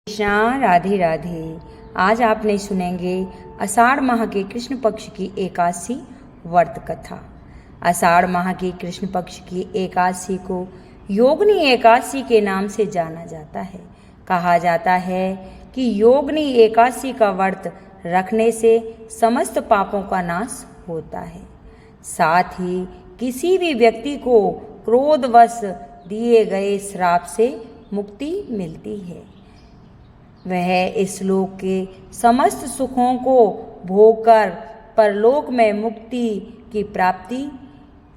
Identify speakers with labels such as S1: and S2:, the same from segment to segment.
S1: कृष्णा राधे राधे। आज आपने सुनेंगे आषाढ़ माह के कृष्ण पक्ष की एकादशी व्रत कथा। आषाढ़ माह की कृष्ण पक्ष की एकादशी को योगिनी एकादशी के नाम से जाना जाता है। कहा जाता है कि योगिनी एकादशी का व्रत रखने से समस्त पापों का नाश होता है। साथ ही किसी भी व्यक्ति को क्रोधवश दिए गए श्राप से मुक्ति मिलती है। वह इस लोक के समस्त सुखों को भोगकर परलोक में मुक्ति की प्राप्ति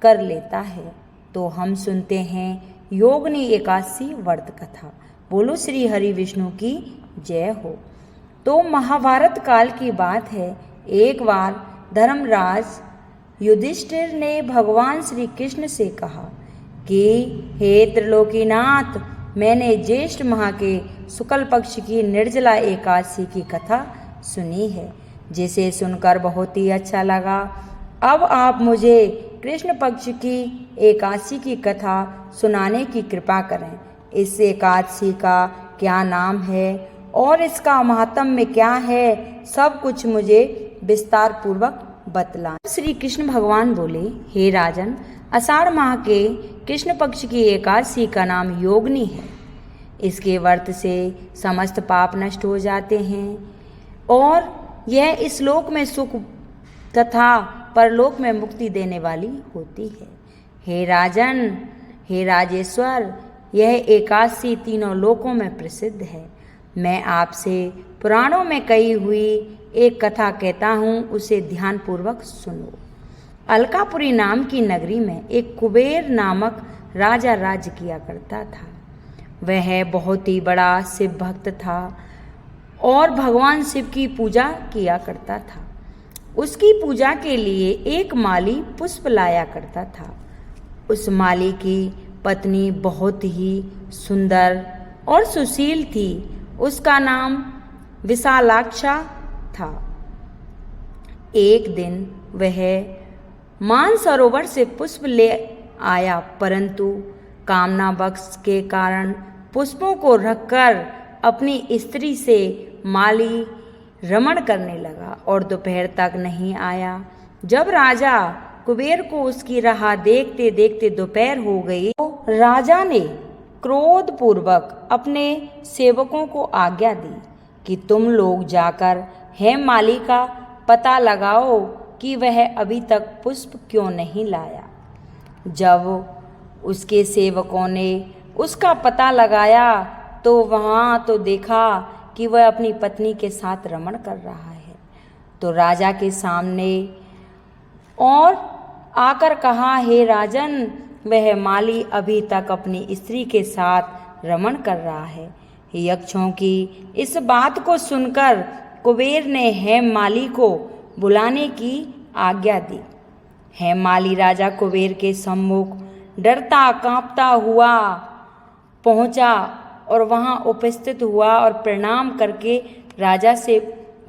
S1: कर लेता है। तो हम सुनते हैं योगिनी एकादशी व्रत कथा। बोलो श्री हरि विष्णु की जय हो। तो महाभारत काल की बात है। एक बार धर्मराज युधिष्ठिर ने भगवान श्री कृष्ण से कहा कि हे त्रिलोकीनाथ, मैंने ज्येष्ठ माह के शुक्ल पक्ष की निर्जला एकादशी की कथा सुनी है, जिसे सुनकर बहुत ही अच्छा लगा। अब आप मुझे कृष्ण पक्ष की एकादशी की कथा सुनाने की कृपा करें। इस एकादशी का क्या नाम है और इसका महात्म्य क्या है, सब कुछ मुझे विस्तार पूर्वक बतलाएं। श्री कृष्ण भगवान बोले, हे राजन, आषाढ़ माह के कृष्ण पक्ष की एकादशी का नाम योगिनी है। इसके व्रत से समस्त पाप नष्ट हो जाते हैं और यह इस लोक में सुख तथा परलोक में मुक्ति देने वाली होती है। हे राजन, हे राजेश्वर, यह एकादशी तीनों लोकों में प्रसिद्ध है। मैं आपसे पुराणों में कही हुई एक कथा कहता हूँ, उसे ध्यानपूर्वक सुनो। अलकापुरी नाम की नगरी में एक कुबेर नामक राजा राज्य किया करता था। वह बहुत ही बड़ा शिव भक्त था और भगवान शिव की पूजा किया करता था। उसकी पूजा के लिए एक माली पुष्प लाया करता था। उस माली की पत्नी बहुत ही सुंदर और सुशील थी। उसका नाम विशालाक्षा था। एक दिन वह मानसरोवर से पुष्प ले आया, परंतु कामनावश के कारण पुष्पों को रखकर अपनी स्त्री से माली रमण करने लगा और दोपहर तक नहीं आया। जब राजा कुबेर को उसकी राह देखते देखते दोपहर हो गई, तो राजा ने क्रोधपूर्वक अपने सेवकों को आज्ञा दी कि तुम लोग जाकर हेममाली का पता लगाओ कि वह अभी तक पुष्प क्यों नहीं लाया। जब उसके सेवकों ने उसका पता लगाया तो वहाँ तो देखा कि वह अपनी पत्नी के साथ रमण कर रहा है। तो राजा के सामने और आकर कहा, हे राजन, वह माली अभी तक अपनी स्त्री के साथ रमण कर रहा है। यक्षों की इस बात को सुनकर कुबेर ने हेममाली को बुलाने की आज्ञा दी। हेममाली राजा कुबेर के सम्मुख डरता कांपता हुआ पहुंचा और वहां उपस्थित हुआ और प्रणाम करके राजा से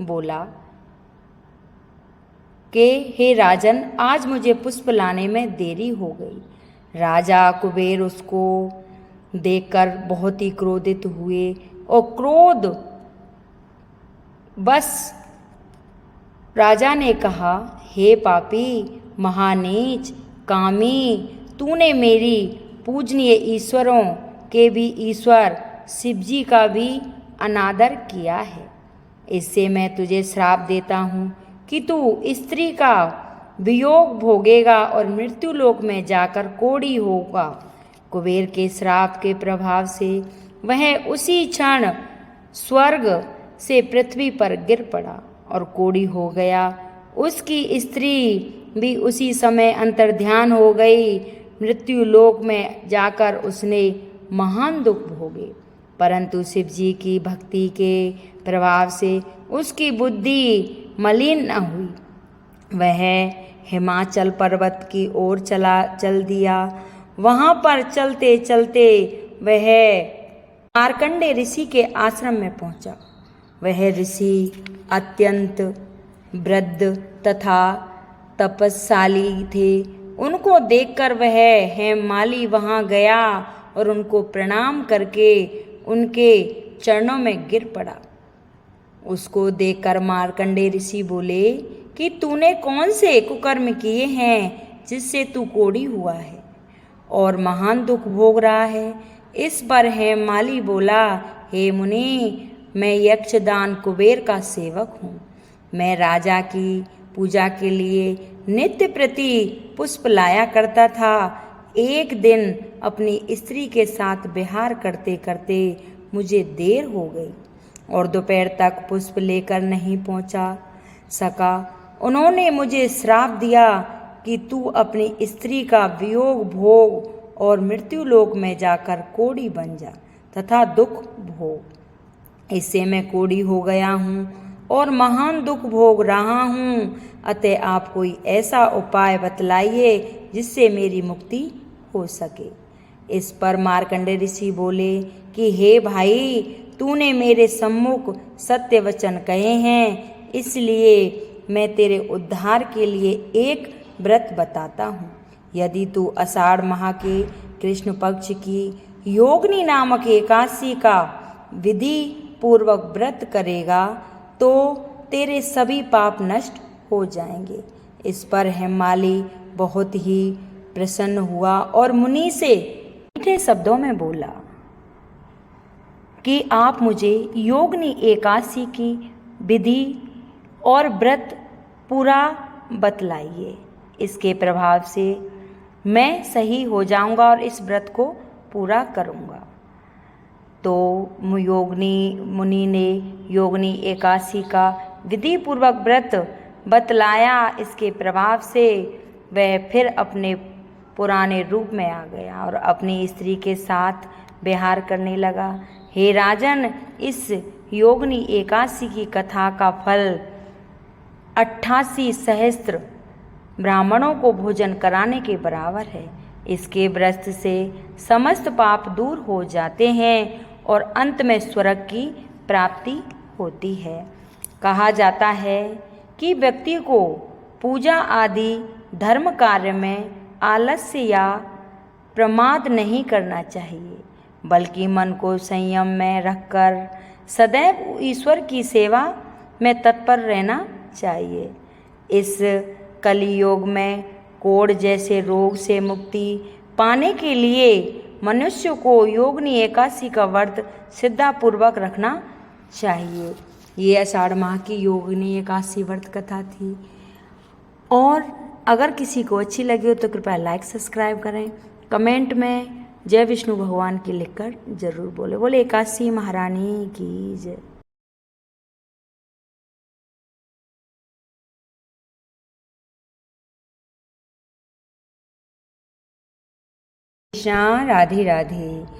S1: बोला कि हे राजन, आज मुझे पुष्प लाने में देरी हो गई। राजा कुबेर उसको देखकर बहुत ही क्रोधित हुए और क्रोध बस राजा ने कहा, हे पापी, महानीच, कामी, तूने मेरी पूजनीय ईश्वरों के भी ईश्वर शिवजी का भी अनादर किया है। इससे मैं तुझे श्राप देता हूँ कि तू स्त्री का वियोग भोगेगा और मृत्यु लोक में जाकर कोढ़ी होगा। कुबेर के श्राप के प्रभाव से वह उसी क्षण स्वर्ग से पृथ्वी पर गिर पड़ा और कोढ़ी हो गया। उसकी स्त्री भी उसी समय अंतर्ध्यान हो गई। मृत्यु लोक में जाकर उसने महान दुख भोगे, परंतु शिवजी की भक्ति के प्रभाव से उसकी बुद्धि मलिन न हुई। वह हिमाचल पर्वत की ओर चल दिया। वहां पर चलते चलते वह मार्कंडे ऋषि के आश्रम में पहुंचा। वह ऋषि अत्यंत वृद्ध तथा तपस्शाली थे। उनको देखकर वह हेममाली वहां गया और उनको प्रणाम करके उनके चरणों में गिर पड़ा। उसको देखकर मार्कंडेय ऋषि बोले कि तूने कौन से कुकर्म किए हैं जिससे तू कोढ़ी हुआ है और महान दुख भोग रहा है। इस पर हेममाली बोला, हे मुनि, मैं यक्षदान कुबेर का सेवक हूँ। मैं राजा की पूजा के लिए नित्य प्रति पुष्प लाया करता था। एक दिन अपनी स्त्री के साथ विहार करते करते मुझे देर हो गई और दोपहर तक पुष्प लेकर नहीं पहुंचा सका। उन्होंने मुझे श्राप दिया कि तू अपनी स्त्री का वियोग भोग और मृत्यु लोक में जाकर कोढ़ी बन जा तथा दुख भोग। इससे मैं कोढ़ी हो गया हूँ और महान दुख भोग रहा हूँ। अतः आप कोई ऐसा उपाय बतलाइए जिससे मेरी मुक्ति हो सके। इस पर मार्कंडेय ऋषि बोले कि हे भाई, तूने मेरे सम्मुख सत्य वचन कहे हैं, इसलिए मैं तेरे उद्धार के लिए एक व्रत बताता हूँ। यदि तू आषाढ़ माह के कृष्ण पक्ष की योगिनी नामक एकादशी का विधि पूर्वक व्रत करेगा तो तेरे सभी पाप नष्ट हो जाएंगे। इस पर हेममाली बहुत ही प्रसन्न हुआ और मुनि से मीठे शब्दों में बोला कि आप मुझे योगिनी एकादशी की विधि और व्रत पूरा बतलाइए। इसके प्रभाव से मैं सही हो जाऊंगा और इस व्रत को पूरा करूंगा। तो मुनि ने योगिनी एकादशी का विधि पूर्वक व्रत बतलाया। इसके प्रभाव से वह फिर अपने पुराने रूप में आ गया और अपनी स्त्री के साथ विहार करने लगा। हे राजन, इस योगिनी एकादशी की कथा का फल 88 सहस्त्र ब्राह्मणों को भोजन कराने के बराबर है। इसके व्रत से समस्त पाप दूर हो जाते हैं और अंत में स्वर्ग की प्राप्ति होती है। कहा जाता है कि व्यक्ति को पूजा आदि धर्म कार्य में आलस्य या प्रमाद नहीं करना चाहिए, बल्कि मन को संयम में रखकर सदैव ईश्वर की सेवा में तत्पर रहना चाहिए। इस कलियुग में कोढ़ जैसे रोग से मुक्ति पाने के लिए मनुष्य को योगिनी एकादशी का व्रत श्रद्धापूर्वक रखना चाहिए। ये आषाढ़ माह की योगिनी एकादशी व्रत कथा थी। और अगर किसी को अच्छी लगी हो तो कृपया लाइक सब्सक्राइब करें। कमेंट में जय विष्णु भगवान की लिखकर जरूर बोले एकादशी महारानी की जय। कृष्णा, राधे राधे।